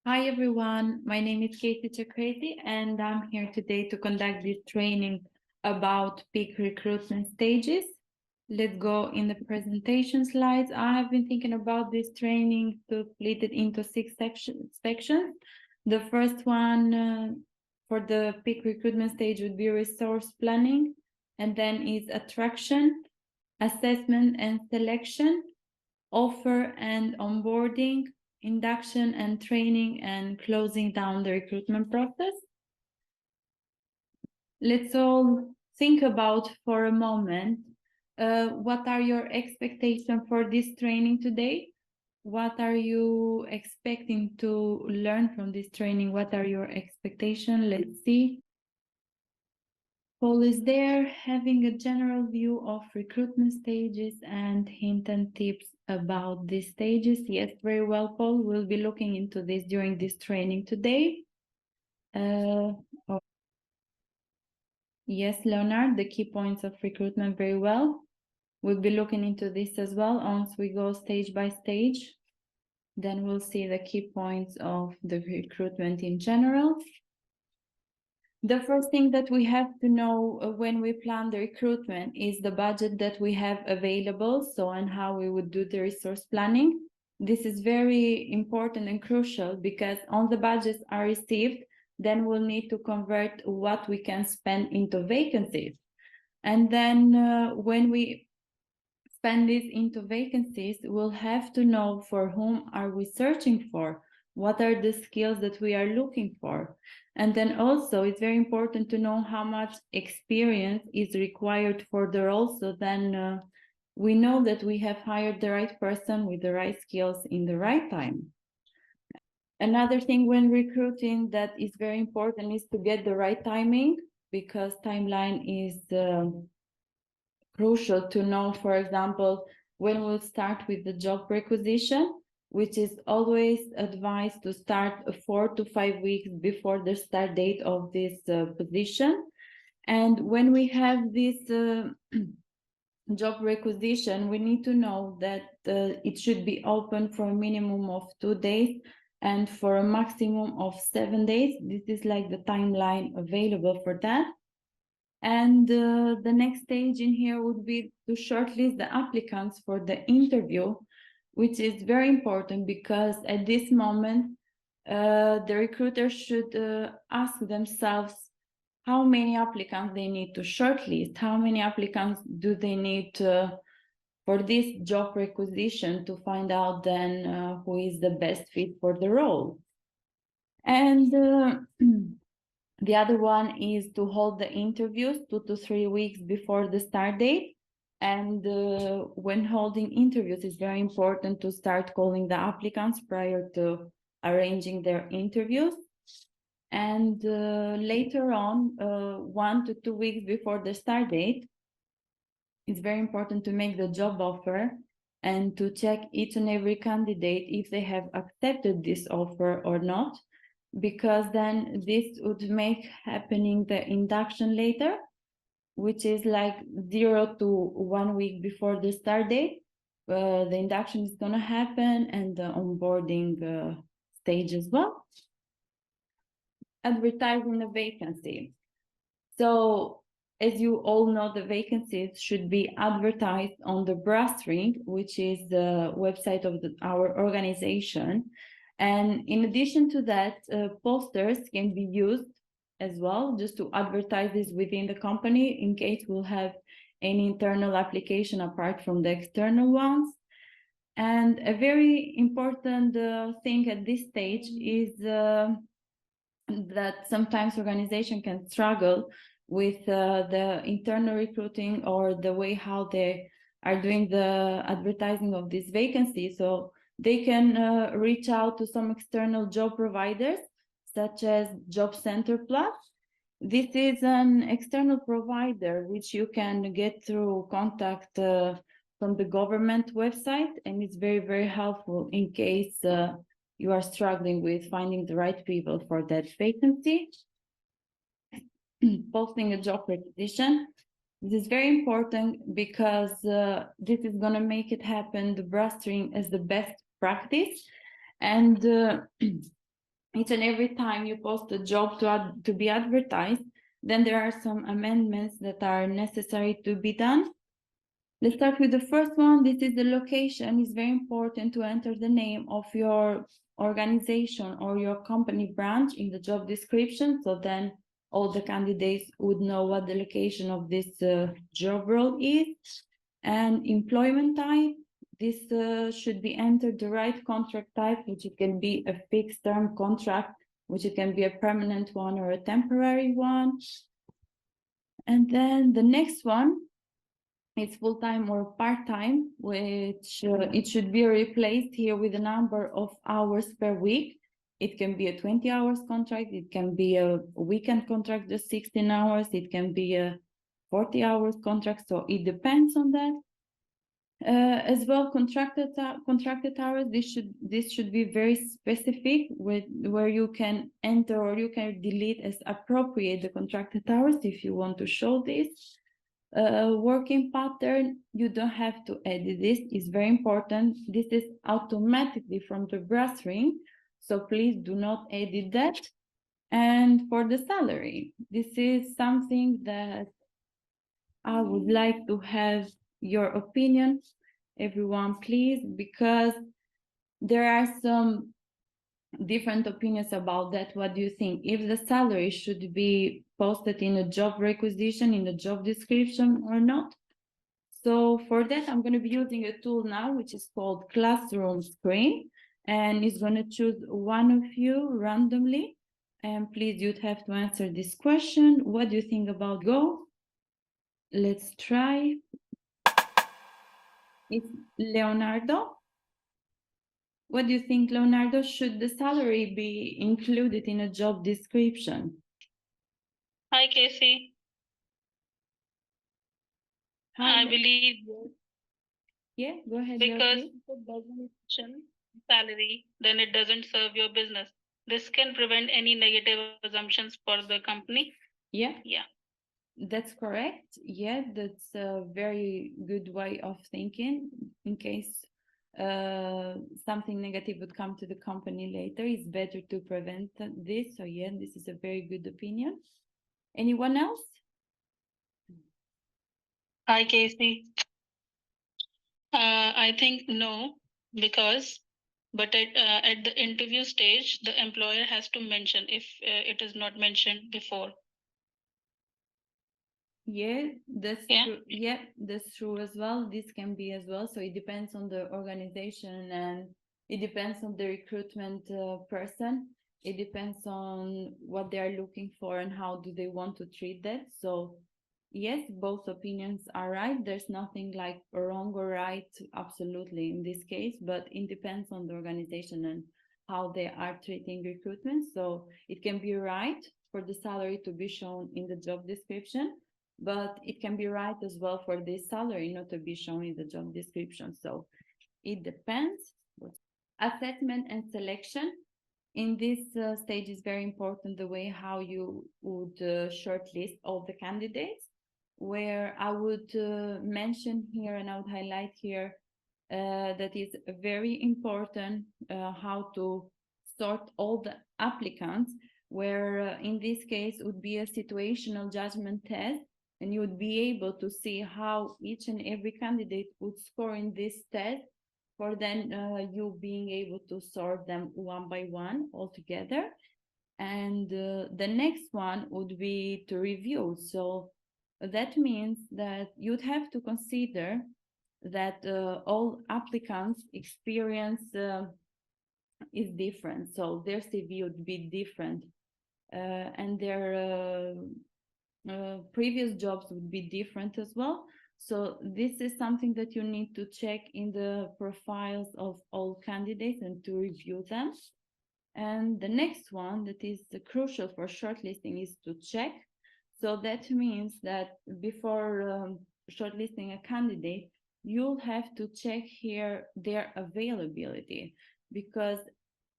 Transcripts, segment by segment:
Hi everyone, my name is Kejsi Cekrezi and I'm here today to conduct this training about peak recruitment stages. Let's go in the presentation slides. I have been thinking about this training to split it into 6 sections. The first one for the peak recruitment stage would be resource planning, and then is attraction, assessment and selection, offer and onboarding, induction and training, and closing down the recruitment process. Let's all think about for a moment, what are your expectations for this training today? What are you expecting to learn from this training? What are your expectations? Let's see. Paul is there, having a general view of recruitment stages and hint and tips about these stages. Yes, very well, Paul. We'll be looking into this during this training today. Yes, Leonard, the key points of recruitment, very well. We'll be looking into this as well once we go stage by stage. Then we'll see the key points of the recruitment in general. The first thing that we have to know when we plan the recruitment is the budget that we have available, and how we would do the resource planning. This is very important and crucial because once the budgets are received, then we'll need to convert what we can spend into vacancies. And then when we spend this into vacancies, we'll have to know for whom are we searching for, what are the skills that we are looking for. And then also it's very important to know how much experience is required for the role, so then we know that we have hired the right person with the right skills in the right time. Another thing when recruiting that is very important is to get the right timing, because timeline is crucial to know. For example, when we'll start with the job requisition, which is always advised to start 4 to 5 weeks before the start date of this position. And when we have this job requisition, we need to know that it should be open for a minimum of 2 days and for a maximum of 7 days. This is like the timeline available for that. And the next stage in here would be to shortlist the applicants for the interview, which is very important because at this moment, the recruiter should ask themselves how many applicants they need to shortlist, how many applicants do they need for this job requisition to find out then who is the best fit for the role. And the other one is to hold the interviews 2 to 3 weeks before the start date. And when holding interviews, it's very important to start calling the applicants prior to arranging their interviews. And later on, 1 to 2 weeks before the start date, it's very important to make the job offer and to check each and every candidate if they have accepted this offer or not, because then this would make happening the induction later, which is like 0 to 1 week before the start date. The induction is going to happen, and the onboarding stage as well. Advertising the vacancy. So as you all know, the vacancies should be advertised on the brass ring, which is the website of our organization. And in addition to that, posters can be used as well, just to advertise this within the company in case we'll have any internal application apart from the external ones. And a very important thing at this stage is that sometimes organization can struggle with the internal recruiting or the way how they are doing the advertising of this vacancy. So they can reach out to some external job providers, such as Job Center Plus. This is an external provider which you can get through contact from the government website, and it's very, very helpful in case you are struggling with finding the right people for that vacancy. Posting a job requisition. This is very important because this is going to make it happen, the brass ring, as the best practice. And each and every time you post a job to be advertised, then there are some amendments that are necessary to be done. Let's start with the first one. This is the location. It's very important to enter the name of your organization or your company branch in the job description, so then all the candidates would know what the location of this job role is. And employment type, this should be entered the right contract type, which it can be a fixed term contract, which it can be a permanent one or a temporary one. And then the next one, it's full-time or part-time, which it should be replaced here with a number of hours per week. It can be a 20 hours contract, it can be a weekend contract, just 16 hours, it can be a 40 hours contract, so it depends on that. As well, contracted hours, this should be very specific, with where you can enter or you can delete as appropriate the contracted hours if you want to show this. Working pattern, you don't have to edit this, it's very important. This is automatically from the brass ring, so please do not edit that. And for the salary, this is something that I would like to have your opinion, everyone, please, because there are some different opinions about that. What do you think? If the salary should be posted in a job requisition, in the job description or not? So for that, I'm going to be using a tool now, which is called Classroom Screen, and it's going to choose one of you randomly. And please, you'd have to answer this question. What do you think about Go? Let's try. It's Leonardo. What do you think, Leonardo? Should the salary be included in a job description? Hi, Kejsi. Hi. I believe Yeah, go ahead. because if it doesn't mention salary, then it doesn't serve your business. This can prevent any negative assumptions for the company. Yeah. Yeah. That's correct. Yeah, that's a very good way of thinking. In case something negative would come to the company later, it's better to prevent this. So yeah, this is a very good opinion. Anyone else? Hi, Kejsi. I think no, because but at the interview stage, the employer has to mention if it is not mentioned before. Yeah, that's Yeah. true. Yeah, that's true as well. This can be as well. So it depends on the organization and it depends on the recruitment person. It depends on what they are looking for and how do they want to treat that. So yes, both opinions are right. There's nothing like wrong or right, absolutely, in this case, but it depends on the organization and how they are treating recruitment. So it can be right for the salary to be shown in the job description, but it can be right as well for this salary not to be shown in the job description. So it depends. Assessment and selection. In this stage is very important the way how you would shortlist all the candidates, where I would mention here and I would highlight here that is very important how to sort all the applicants, where in this case would be a situational judgment test, and you would be able to see how each and every candidate would score in this test, for then you being able to sort them one by one all together. And the next one would be to review. So that means that you'd have to consider that all applicants' experience is different. So their CV would be different and their previous jobs would be different as well. So this is something that you need to check in the profiles of all candidates and to review them. And the next one that is crucial for shortlisting is to check. So that means that before shortlisting a candidate, you'll have to check here their availability, because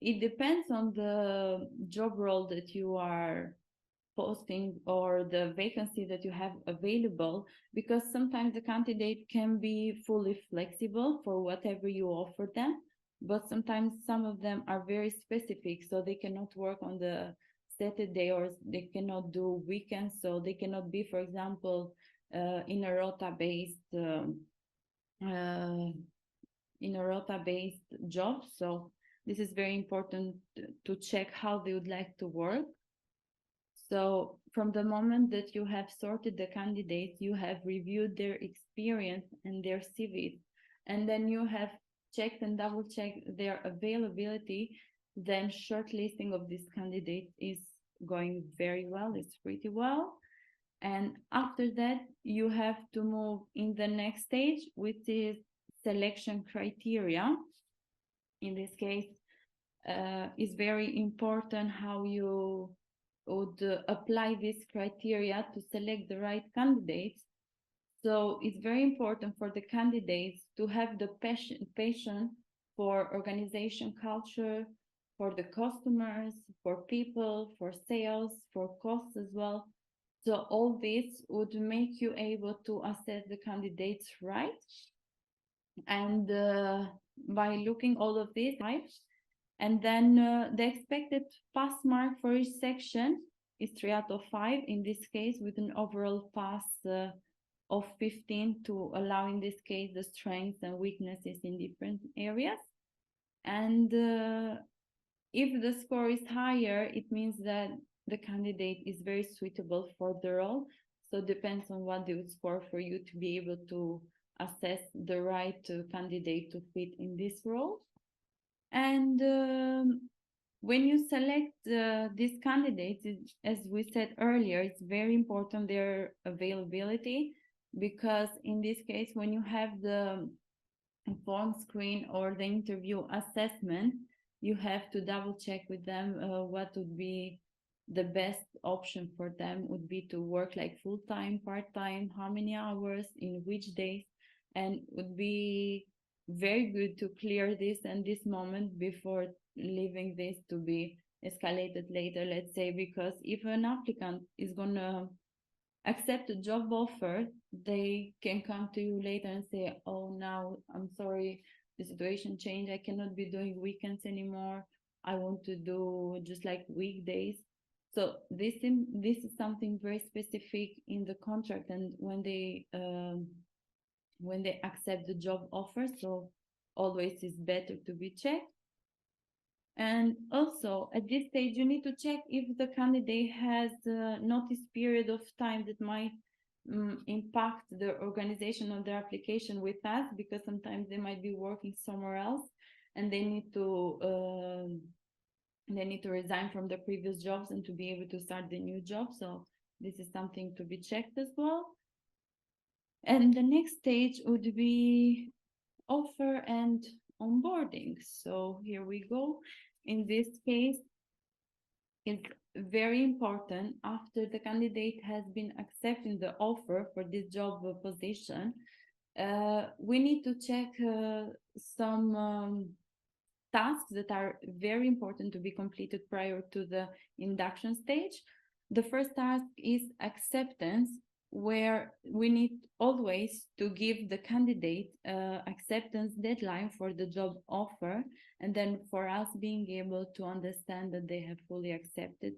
it depends on the job role that you are posting or the vacancy that you have available, because sometimes the candidate can be fully flexible for whatever you offer them. but sometimes some of them are very specific, so they cannot work on the Saturday, or they cannot do weekends, so they cannot be, for example, in a rota based uh, job. So this is very important to check how they would like to work. So from the moment that you have sorted the candidates, you have reviewed their experience and their CVs, and then you have checked and double checked their availability, then shortlisting of this candidate is going very well, it's pretty well. And after that, you have to move in the next stage, which is selection criteria. In this case, is very important how you would apply this criteria to select the right candidates. So it's very important for the candidates to have the passion for organization culture, for the customers, for people, for sales, for costs as well. So all this would make you able to assess the candidates right. And by looking all of these types, and then the expected pass mark for each section is 3 out of 5 in this case, with an overall pass of 15 to allow in this case the strengths and weaknesses in different areas. And if the score is higher, it means that the candidate is very suitable for the role. So it depends on what they would score for you to be able to assess the right candidate to fit in this role. And when you select these candidates, as we said earlier, it's very important their availability, because in this case, when you have the phone screen or the interview assessment, you have to double check with them what would be the best option for them. Would be to work like full-time, part-time, how many hours, in which days, and would be very good to clear this and this moment before leaving this to be escalated later, let's say, because if an applicant is gonna accept a job offer, they can come to you later and say, oh, now I'm sorry, the situation changed, I cannot be doing weekends anymore, I want to do just like weekdays. So this is something very specific in the contract, and when they accept the job offer, so always is better to be checked. And also at this stage, you need to check if the candidate has a notice period of time that might impact the organization of their application with us, because sometimes they might be working somewhere else and they need to resign from the previous jobs and to be able to start the new job. So this is something to be checked as well. And the next stage would be offer and onboarding. So here we go. In this case, it's very important, after the candidate has been accepting the offer for this job position, we need to check some tasks that are very important to be completed prior to the induction stage. The first task is acceptance, where we need always to give the candidate acceptance deadline for the job offer, and then for us being able to understand that they have fully accepted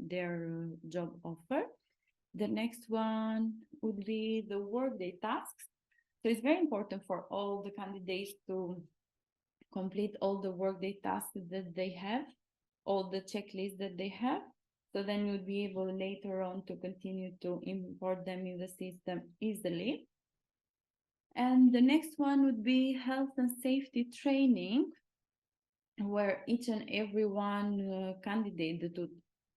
their job offer. The next one would be the workday tasks. So it's very important for all the candidates to complete all the workday tasks that they have, all the checklists that they have. So then you'll be able later on to continue to import them in the system easily. And the next one would be health and safety training, where each and every one candidate that would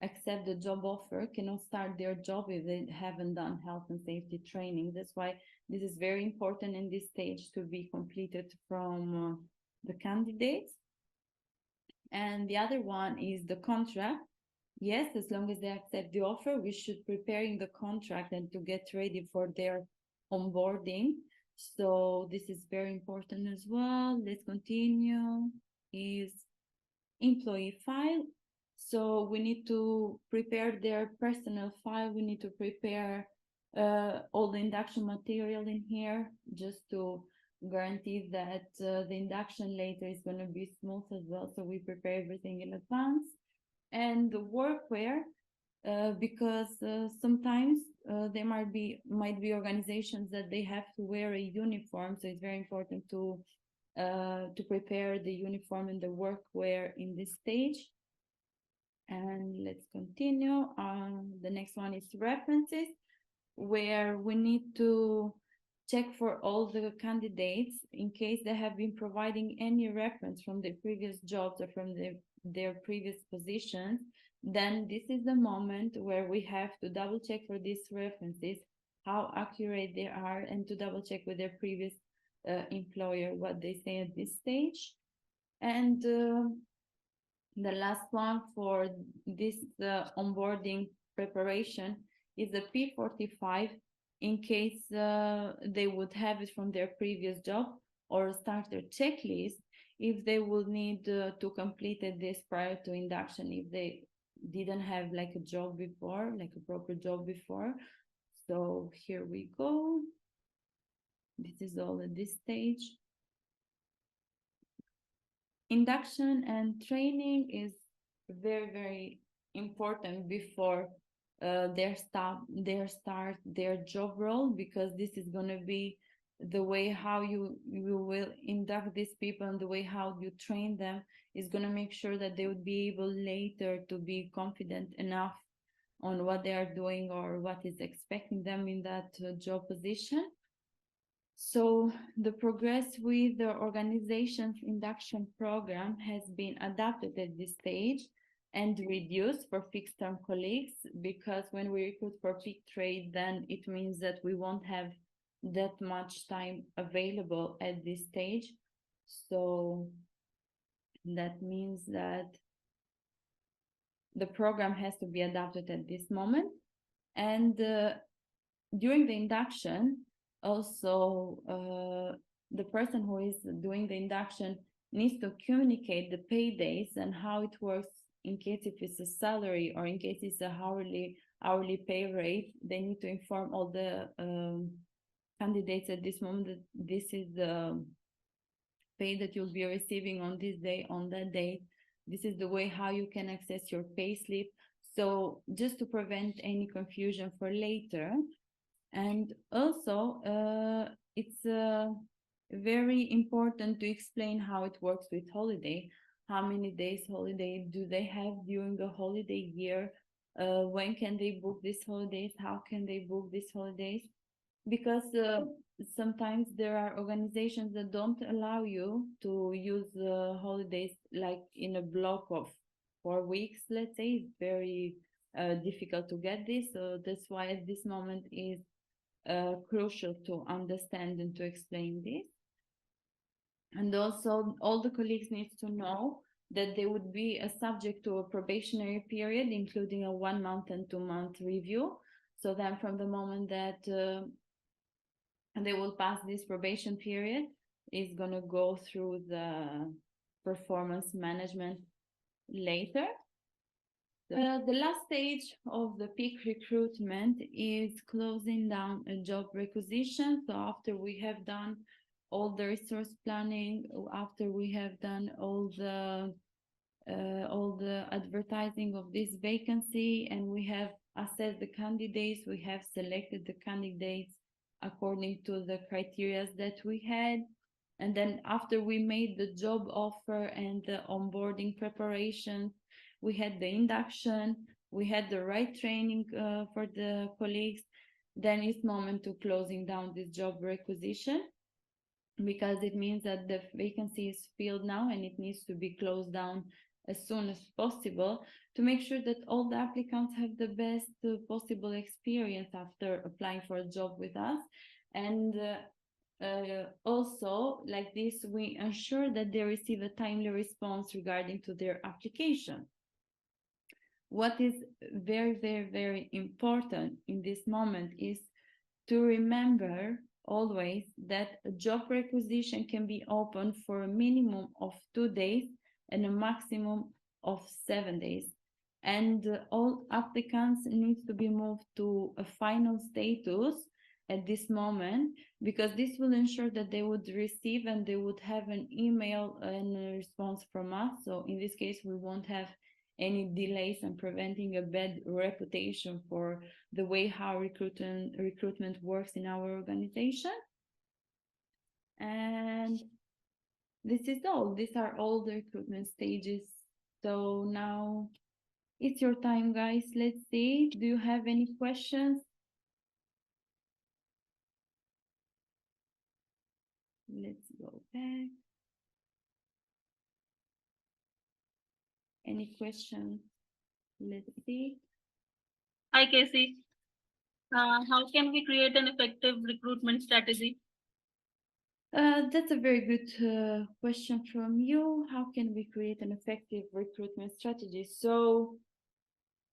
accept the job offer cannot start their job if they haven't done health and safety training. That's why this is very important in this stage to be completed from the candidates. And the other one is the contract. Yes, as long as they accept the offer, we should preparing the contract and to get ready for their onboarding. So this is very important as well. Let's continue. Is employee file. So we need to prepare their personal file. We need to prepare all the induction material in here, just to guarantee that the induction later is going to be smooth as well. So we prepare everything in advance. And the workwear, because sometimes there might be organizations that they have to wear a uniform. So it's very important to prepare the uniform and the workwear in this stage. And let's continue. The next one is references, where we need to check for all the candidates in case they have been providing any reference from the previous jobs or from their previous positions. Then this is the moment where we have to double check for these references, how accurate they are, and to double check with their previous employer what they say at this stage. And the last one for this onboarding preparation is the P45, in case they would have it from their previous job, or a starter checklist if they will need to complete this prior to induction, if they didn't have like a job before, like a proper job before. So here we go. This is all at this stage. Induction and training is very, very important before their job role, because this is going to be the way how you will induct these people, and the way how you train them is going to make sure that they would be able later to be confident enough on what they are doing or what is expecting them in that job position. So the progress with the organization's induction program has been adapted at this stage and reduced for fixed-term colleagues, because when we recruit for peak trade, then it means that we won't have that much time available at this stage. So that means that the program has to be adapted at this moment. And during the induction, also the person who is doing the induction needs to communicate the pay days and how it works, in case if it's a salary or in case it's a hourly pay rate. They need to inform all the candidates at this moment that this is the pay that you'll be receiving on this day, on that date. This is the way how you can access your pay slip. So just to prevent any confusion for later. And also, it's very important to explain how it works with holiday. How many days holiday do they have during the holiday year? When can they book these holidays? How can they book these holidays? Because sometimes there are organizations that don't allow you to use holidays like in a block of 4 weeks, let's say. It's very difficult to get this. So that's why at this moment is crucial to understand and to explain this. And also all the colleagues need to know that they would be subject to a probationary period, including a 1 month and 2 month review. So then from the moment that they will pass this probation period, is going to go through the performance management later. The last stage of the peak recruitment is closing down a job requisition. So after we have done all the resource planning, after we have done all the advertising of this vacancy, and we have assessed the candidates, we have selected the candidates according to the criteria that we had. And then after we made the job offer and the onboarding preparation, we had the induction, we had the right training for the colleagues, then it's moment to closing down this job requisition, because it means that the vacancy is filled now and it needs to be closed down as soon as possible, to make sure that all the applicants have the best possible experience after applying for a job with us. And also, like this, we ensure that they receive a timely response regarding to their application. What is very, very, very important in this moment is to remember always that a job requisition can be open for a minimum of 2 days and a maximum of 7 days. And all applicants need to be moved to a final status at this moment, because this will ensure that they would receive and they would have an email and a response from us. So in this case, we won't have any delays and preventing a bad reputation for the way how recruitment works in our organization. And this is all. These are all the recruitment stages. So now it's your time, guys. Let's see. Do you have any questions? Let's go back. Any questions? Let's see. Hi, Kejsi. How can we create an effective recruitment strategy? That's a very good question from you. How can we create an effective recruitment strategy? So,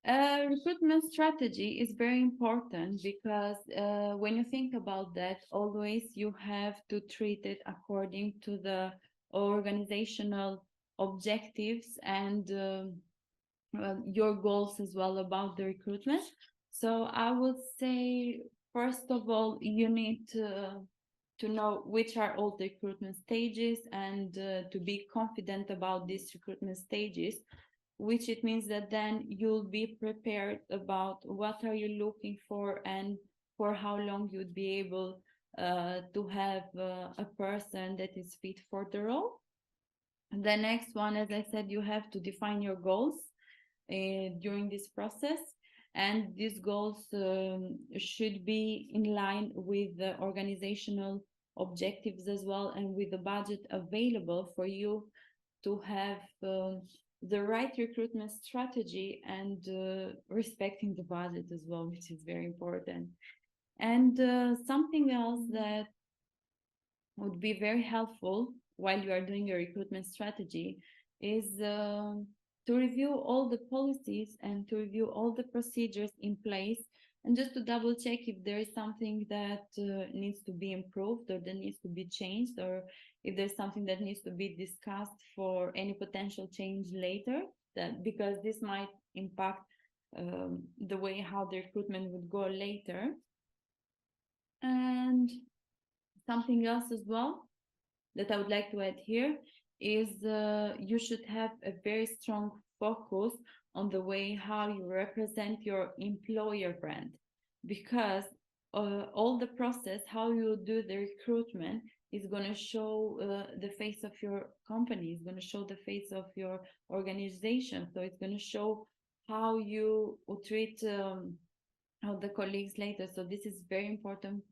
recruitment strategy is very important because when you think about that, always you have to treat it according to the organizational objectives and your goals as well about the recruitment. So I would say, first of all, you need to know which are all the recruitment stages and to be confident about these recruitment stages, which it means that then you'll be prepared about what are you looking for and for how long you'd be able to have a person that is fit for the role. The next one, as I said, you have to define your goals during this process, and these goals should be in line with the organizational objectives as well, and with the budget available for you to have the right recruitment strategy and respecting the budget as well, which is very important. And something else that would be very helpful while you are doing your recruitment strategy is to review all the policies and to review all the procedures in place, and just to double check if there is something that needs to be improved or that needs to be changed, or if there's something that needs to be discussed for any potential change later, that because this might impact the way how the recruitment would go later. And something else as well that I would like to add here is you should have a very strong focus on the way how you represent your employer brand, because all the process, how you do the recruitment, is going to show the face of your company, is going to show the face of your organization. So it's going to show how you treat the colleagues later. So this is very important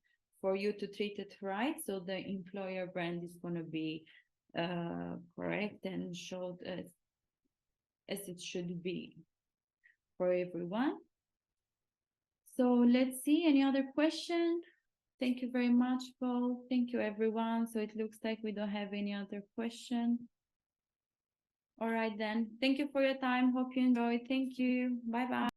for you to treat it right, so the employer brand is going to be correct and showed as it should be for everyone. So let's see, any other question? Thank you very much, Paul. Thank you, everyone. So it looks like we don't have any other question. All right, then. Thank you for your time. Hope you enjoyed. Thank you. Bye-bye.